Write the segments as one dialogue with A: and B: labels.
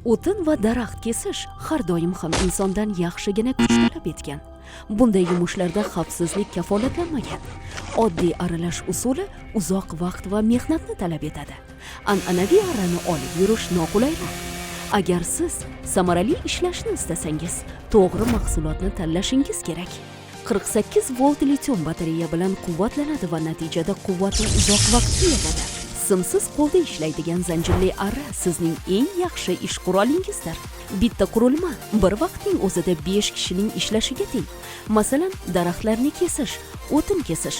A: O'tin va daraxt kesish har doim ham insondan yaxshigina kuch talab etgan. Bunday yumushlarda xavfsizlik kafolatlanmagan. Oddiy aralash usuli uzoq vaqt va mehnatni talab etadi. An'anaviy arrani olib yurish noqulayroq. Agar siz samarali ishlashni istasangiz, to'g'ri mahsulotni tanlashingiz kerak. 48 volt litium batareya bilan quvvatlanadi va natijada quvvatni uzoq vaqtga yetadi. Simsiz qo'lda ishlaydigan zanjirli arra sizning eng yaxshi ish qurolingizdir. Bitta qurilma bir vaqtning o'zida 5 kishining ishlashiga teng. Masalan, daraxtlarni kesish, o'tin kesish,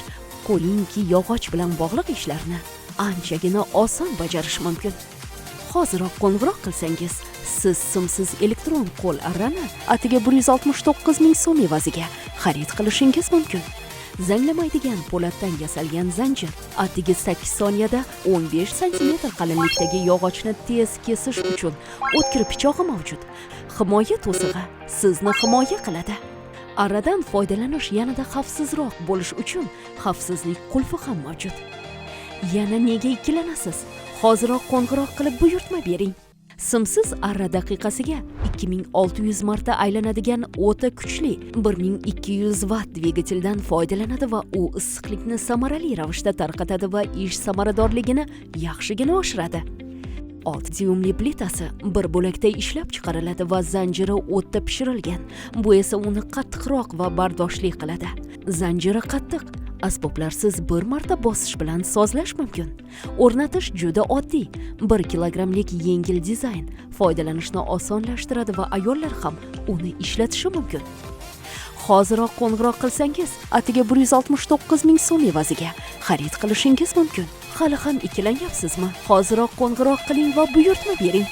A: qo'lingki yog'och bilan bog'liq ishlarni anchagina oson bajarish mumkin. Hoziroq qo'ng'iroq qilsangiz, siz simsiz elektron qo'l arrani atiga 169 ming so'm evaziga xarid qilishingiz mumkin. Zanglamaydigan po'latdan yasalgan zanjir atiga 8 soniyada 15 sm qalinlikdagi yog'ochni tez kesish uchun o'tkir pichog'i mavjud. Himoya to'sig'i sizni himoya qiladi. Arradan foydalanish yanada xavfsizroq bo'lish uchun xavfsizlik qulfi ham mavjud. Yana nega ikkilanasiz? Hoziroq qo'ng'iroq qilib buyurtma bering. Simsiz arra daqiqasiga 2600 marta aylanadigan o'ta kuchli 1200 vatt dvigateldan foydalanadi va u issiqlikni samarali ravishda tarqatadi va ish samaradorligini yaxshigina oshiradi. 6 dyumli plitasi bir bo'lakda ishlab chiqariladi va zanjiri o'tda pishirilgan. Bu esa uni qattiqroq va bardoshli qiladi. Zanjiri qattiq, asboblarsiz bir marta bosish bilan sozlash mumkin. O'rnatish juda oddiy. 1 kilogramlik yengil dizayn foydalanishni osonlashtiradi va ayollar ham uni ishlatishi mumkin. Hoziroq qo'ng'iroq qilsangiz, atiga 169 ming so'm evaziga xarid qilishingiz mumkin. Hali ham ikkilanyapsizmi? Hoziroq qo'ng'iroq qiling va buyurtma bering.